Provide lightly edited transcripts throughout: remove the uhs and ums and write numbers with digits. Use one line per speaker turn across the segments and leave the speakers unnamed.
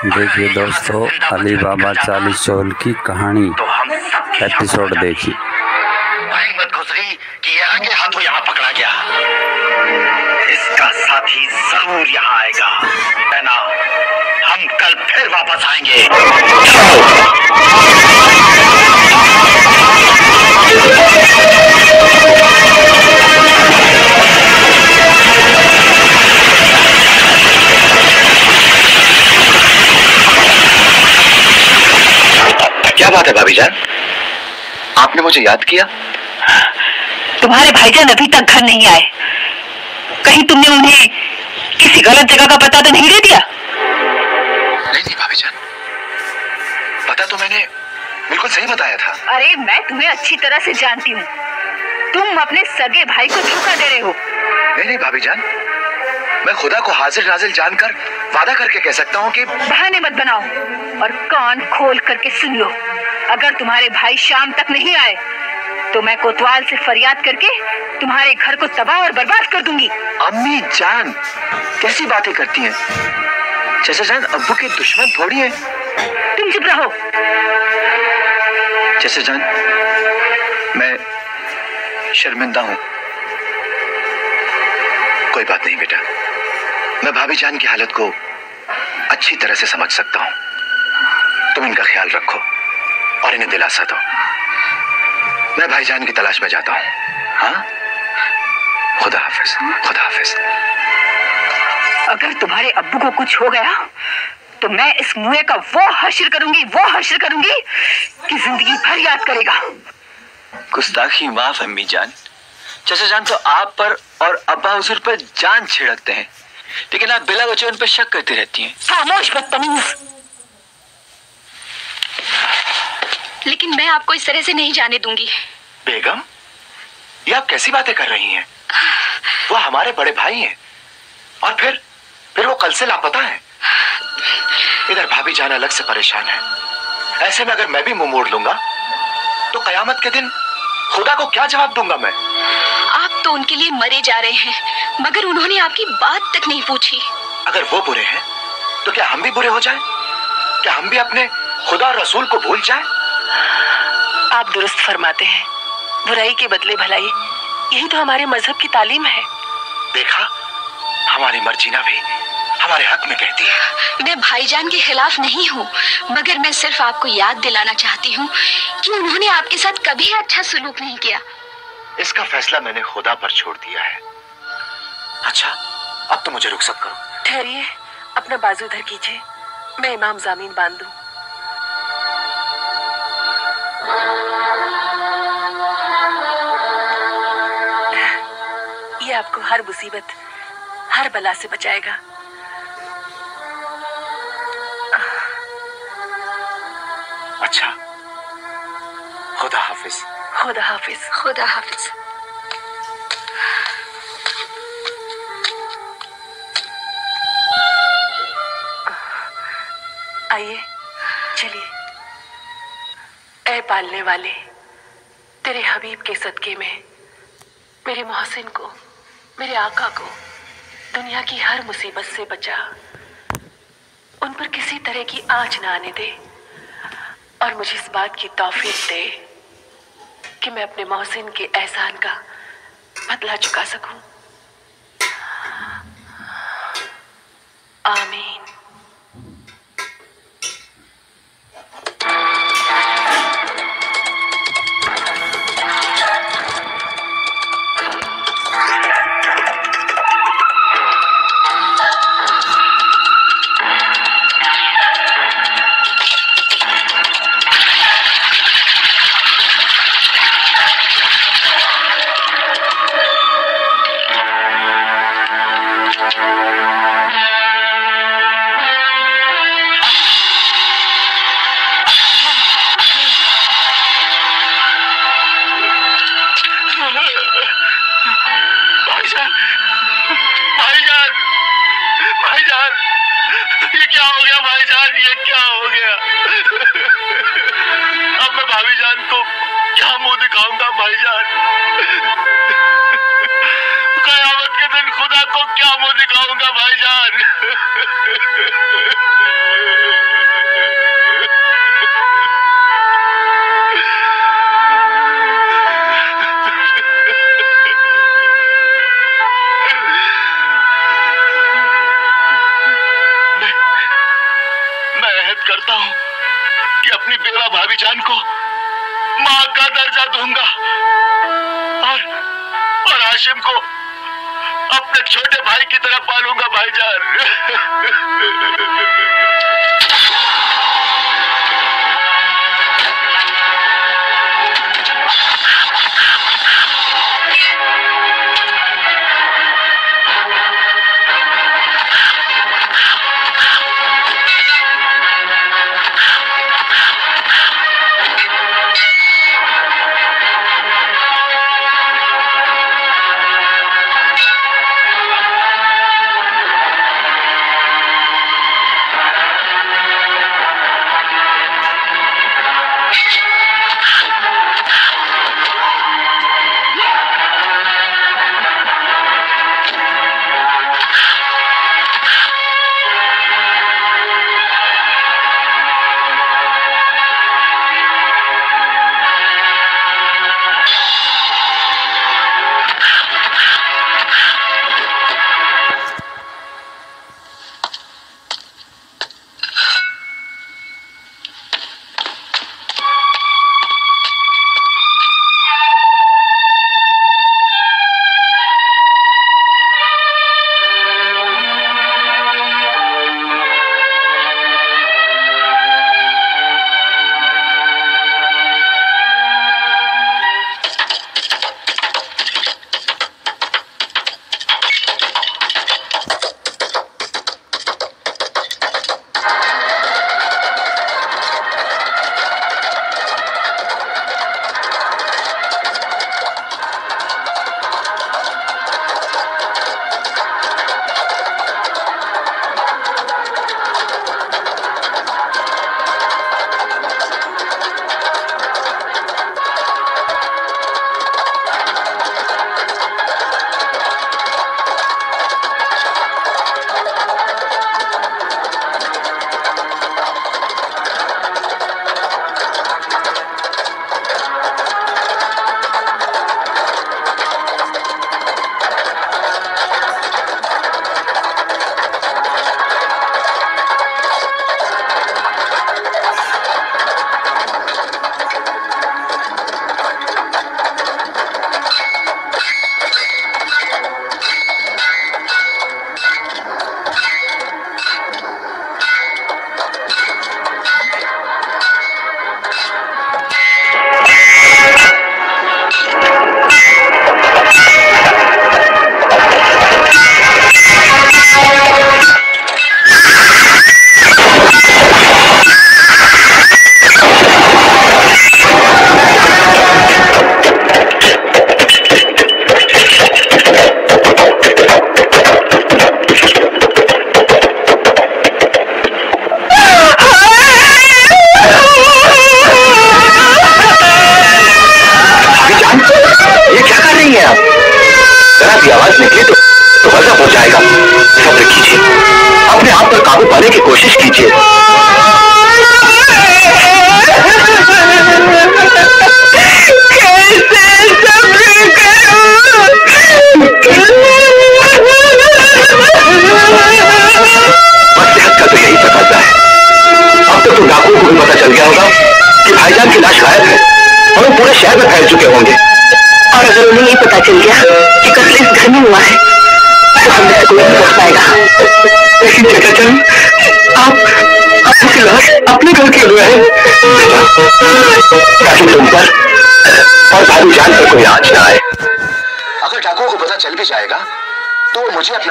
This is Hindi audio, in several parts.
देखिए दोस्तों, अली बाबा चालीस चौल की कहानी एपिसोड देखिए।
मत घुसरी कि ये आगे हाथों यहाँ पकड़ा गया, इसका साथी जरूर यहाँ आएगा, है ना? हम कल फिर वापस आएंगे। क्या बात है भाभी जान, आपने मुझे याद किया?
तुम्हारे भाईजान अभी तक घर नहीं आए। कहीं तुमने उन्हें किसी गलत जगह का पता तो नहीं दे दिया?
नहीं भाभी जान, पता तो मैंने बिल्कुल सही बताया था।
अरे मैं तुम्हें अच्छी तरह से जानती हूँ, तुम अपने सगे भाई को धोखा दे रहे हो।
नहीं भाभी जान, मैं खुदा को हाजिर नाजिर जानकर वादा करके कह सकता हूँ कि
बहाने मत बनाओ और कान खोल करके सुन लो। अगर तुम्हारे भाई शाम तक नहीं आए तो मैं कोतवाल से फरियाद करके तुम्हारे घर को तबाह और बर्बाद कर दूंगी।
अम्मी जान कैसी बातें करती हैं? चाचा जान अब्बू के दुश्मन थोड़ी हैं।
तुम चुप रहो।
चाचा जान, मैं शर्मिंदा हूँ। कोई बात नहीं बेटा, मैं भाभी जान की हालत को अच्छी तरह से समझ सकता हूँ। तुम इनका ख्याल रखो और इन्हें दिलासा दो। मैं भाईजान की तलाश में जाता हूँ। हाँ, खुदा हाफिज, खुदा हाफिज।
अगर तुम्हारे अब्बू को कुछ हो गया तो मैं इस मुए का वो हश्र करूंगी कि जिंदगी भर याद करेगा।
गुस्ताखी माफ अम्मी जान। चाचा जान तो आप पर और अब्बा हुजूर पर जान छिड़कते हैं, लेकिन आप बिला वजह उन पर शक करती रहती हैं।
खामोश बदतमीज।
लेकिन मैं आपको इस तरह से नहीं जाने दूंगी।
बेगम, ये आप कैसी बातें कर रही हैं? वो हमारे बड़े भाई हैं और फिर वो कल से लापता हैं। इधर भाभी जान अलग से परेशान है। ऐसे में अगर मैं भी मुंह मोड़ लूंगा तो कयामत के दिन खुदा को क्या जवाब दूंगा मैं?
आप तो उनके लिए मरे जा रहे हैं, मगर उन्होंने आपकी बात तक नहीं पूछी।
अगर वो बुरे हैं तो क्या हम भी बुरे हो जाएं? क्या हम भी अपने खुदा और रसूल को भूल जाएं?
आप दुरुस्त फरमाते हैं, बुराई के बदले भलाई, यही तो हमारे मजहब की तालीम है।
देखा, हमारी मर्जीना भी हमारे हक में कहती है।
मैं भाईजान के खिलाफ नहीं हूँ, मगर मैं सिर्फ आपको याद दिलाना चाहती हूँ कि उन्होंने आपके साथ कभी अच्छा सलूक नहीं किया।
इसका फैसला मैंने खुदा पर छोड़ दिया है। अच्छा, अब तो मुझे रुखसत करो।
ठहरिए, अपना बाजू इधर कीजिए, मैं इमाम जामीन बांध दूं। ये आपको हर मुसीबत, हर बला से बचाएगा।
अच्छा, खुदा हाफिज।
खुदा हाफिज।
खुदा हाफिज।
आइए, चलिए। ऐ पालने वाले, तेरे हबीब के सदके में मेरे मोहसिन को, मेरे आका को दुनिया की हर मुसीबत से बचा। उन पर किसी तरह की आँच ना आने दे और मुझे इस बात की तौफीक दे कि मैं अपने मोहसिन के एहसान का बदला चुका सकूं। आमीन।
भाईजान, कयामत के दिन खुदा को क्या मुंह दिखाऊंगा भाईजान। दूंगा भाभी जान को, माँ का दर्जा दूंगा और हाशिम को अपने छोटे भाई की तरह पालूंगा भाईजान।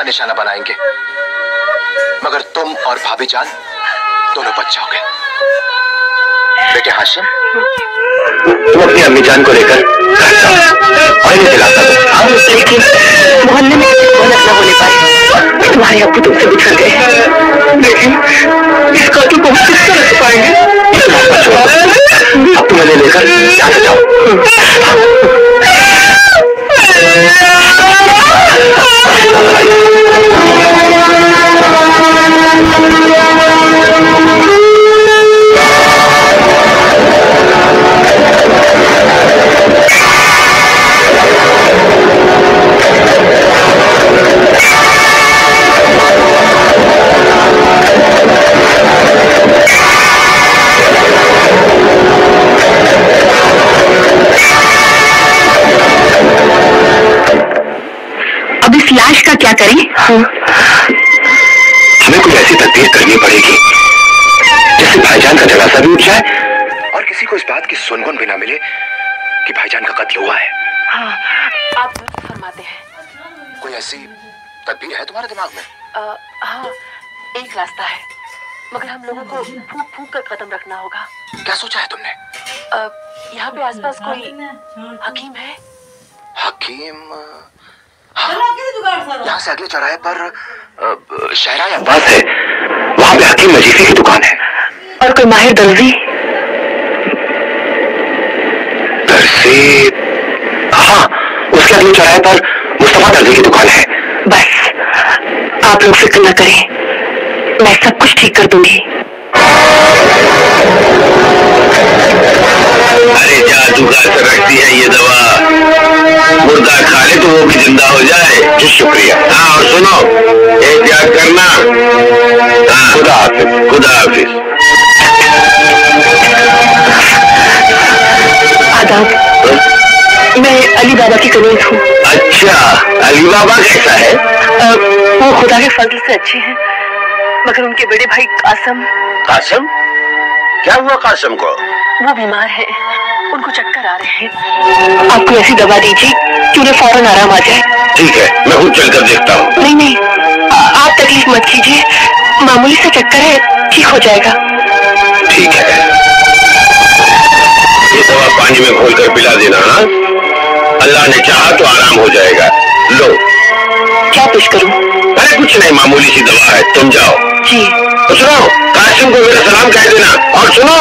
निशाना बनाएंगे, मगर तुम और भाभी जान दोनों बच जाओगे। बेटे हाशिम, तुम अपनी अम्मी जान को लेकर लेकिन मोहल्ले में न होने पाए। तुम्हारे अब्बू तुमसे बिछड़ गए, लेकिन इसका तो बहुत किस तरह से पाएंगे। अब तुम्हें लेकर जाओ। हमें कोई ऐसी तदबीर करनी पड़ेगी जिससे भाईजान का जनाजा भी उठ जाए और किसी को इस बात की सुनगुन भी ना मिले कि भाईजान का कत्ल हुआ है।
हाँ, आप दुरुस्त फरमाते हैं।
कोई ऐसी तदबीर है तुम्हारे दिमाग में?
हाँ, एक रास्ता है, मगर हम लोगों को फूंक फूंक कर कदम रखना होगा।
क्या सोचा है तुमने?
यहाँ पे आसपास कोई हकीम है?
हकीम? हाँ, यहाँ से अगले चौराहे पर शहरा या बस है, वहाँ पे हकीम मजीफी की दुकान है।
और कोई माहिर दर्जी?
दर्जी? हाँ, उसके अगले चौराहे पर मुस्तफा दर्जी की दुकान है।
बस आप लोग फिक्र न करें, मैं सब कुछ ठीक कर दूंगी।
अरे जादू का असर रखती है ये दवा, मुर्दा खा ले तो वो भी जिंदा हो जाए।
जी शुक्रिया।
हाँ, और सुनो, एहतियात करना। हाँ,
खुदा हाफिज।
खुदा हाफिज।
आदाब, मैं अली बाबा की कनीज हूँ।
अच्छा, अली बाबा कैसा है?
वो खुदा के फजल से अच्छे हैं, मगर उनके बड़े भाई कासम।
कासम? क्या हुआ कासम को?
वो बीमार है, उनको चक्कर आ रहे हैं। आप कोई ऐसी दवा दीजिए कि उन्हें फौरन आराम आ जाए।
ठीक है, मैं खुद चलकर देखता हूँ।
नहीं नहीं, आप तकलीफ मत कीजिए, मामूली सा चक्कर है, ठीक हो जाएगा।
ठीक है, ये दवा पानी में घोलकर पिला देना। हाँ, अल्लाह ने चाहा तो आराम हो जाएगा। लो।
क्या पेश करूं?
अरे कुछ नहीं, मामूली सी दवा है, तुम जाओ।
जी।
तो सुनो, कासिम को मेरा सलाम कह देना, और सुनो,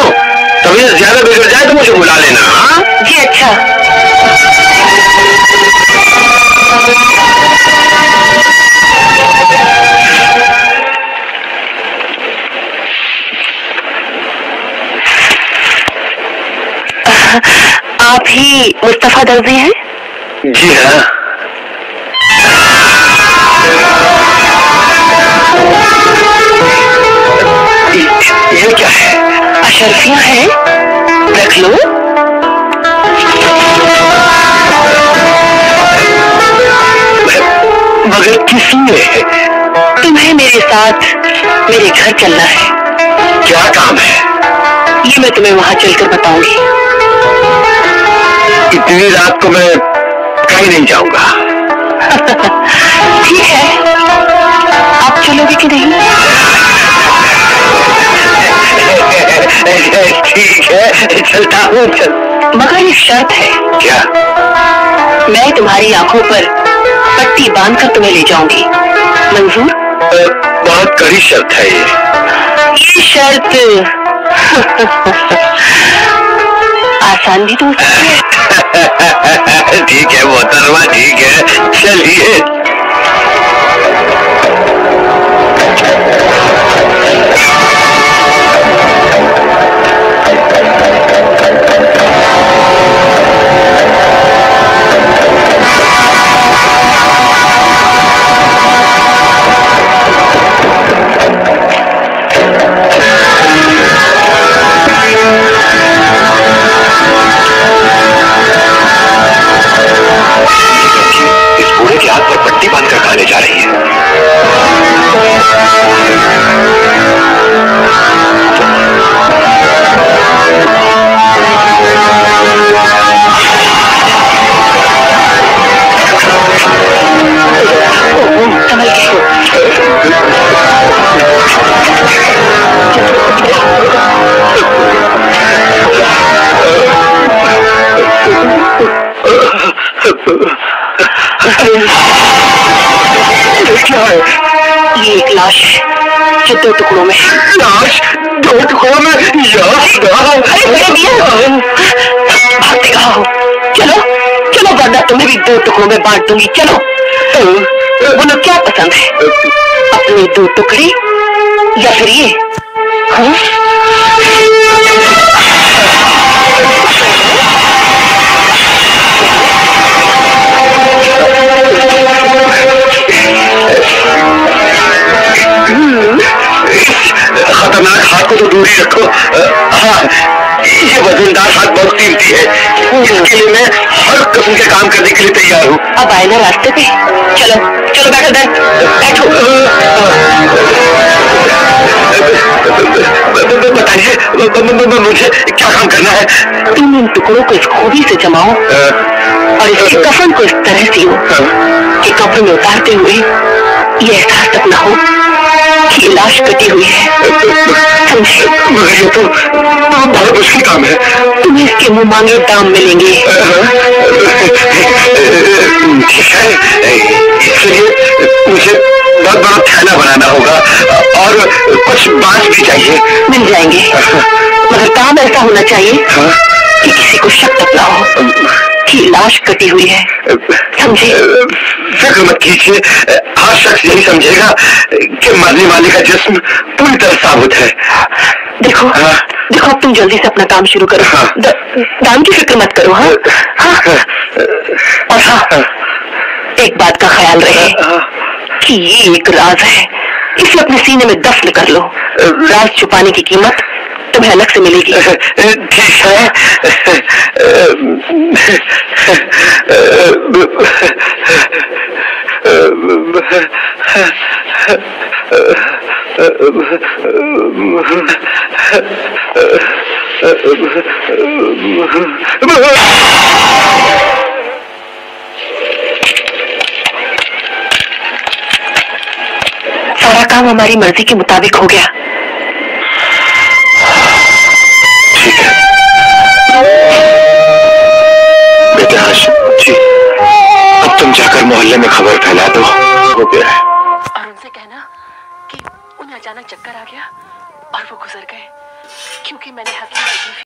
तबीयत ज्यादा बिगड़ जाए तो मुझे बुला लेना। हाँ
जी, अच्छा। आप ही मुस्तफा दर्जी हैं?
जी हाँ। ये क्या है?
अशरफियाँ हैं, रख लो।
मगर किस लिए?
तुम्हें मेरे साथ मेरे घर चलना है।
क्या काम है?
ये मैं तुम्हें वहाँ चलकर बताऊंगी।
इतनी रात को मैं कहीं नहीं जाऊंगा।
ठीक है, आप चलोगे कि नहीं?
ठीक है, चलता हूँ। चल।
मगर एक शर्त है।
क्या?
मैं तुम्हारी आंखों पर पट्टी बांधकर तुम्हें ले जाऊंगी, मंजूर?
बहुत कड़ी शर्त है ये
शर्त आसान भी तो हो सकती है।
ठीक है मोहतरमा, ठीक है, चलिए।
खाने जा रही है।
ये एक लाश जो 2 टुकड़ों में है।
लाश 2 टुकड़ों में?
भागते कहाँ हो? चलो चलो, वरना तुम्हें भी 2 टुकड़ों में बांट दूंगी। चलो। बोलो क्या पसंद है, अपने 2 टुकड़े या फिर ये? हाँ?
खतरनाक हाथ को तो दूर ही रखो। हाँ, ये वजनदार हाथ बहुत कीमती है, इसके लिए मैं हर किस्म के काम करने के लिए तैयार हूँ।
अब आए ना रास्ते पे, चलो चलो बैठो बैठो।
बताइए मुझे क्या काम करना है?
तुम इन टुकड़ों को इस खूबी से जमाओ और इसके कफन को इस तरह सियो कि कब्र में उतारते हुए ये एहसास तक न हो कि लाश कटी हुई है। समझे?
मगर ये तो बहुत मुश्किल काम है।
तुम्हें इसके मुंह मांगे दाम मिलेंगे।
ठीक है, इसलिए मुझे बहुत बड़ा थैला बनाना होगा और कुछ बांस भी चाहिए।
मिल जाएंगे, मगर काम ऐसा होना चाहिए कि किसी को शक तक ना हो कि लाश कटी हुई है। समझे?
फिक्र मत कीजिए, हर शख्स यही समझेगा कि मरने वाले का जिस्म पूरी तरह साबुत है।
देखो देखो, अब तुम जल्दी से अपना काम शुरू करो। दाम की फिक्र मत करो। हाँ और हाँ, एक बात का ख्याल रहे कि ये एक राज है, इसे अपने सीने में दफन कर लो। राज छुपाने की कीमत तुम्हें अलग से मिलेगी।
ठीक है।
सारा काम हमारी मर्जी के मुताबिक हो गया।
ठीक है बेटे हाशिम जी, अब तुम जाकर मोहल्ले में खबर फैला दो, हो गया है।
और उनसे कहना कि उन्हें अचानक चक्कर आ गया और वो गुजर गए, क्योंकि मैंने हकीम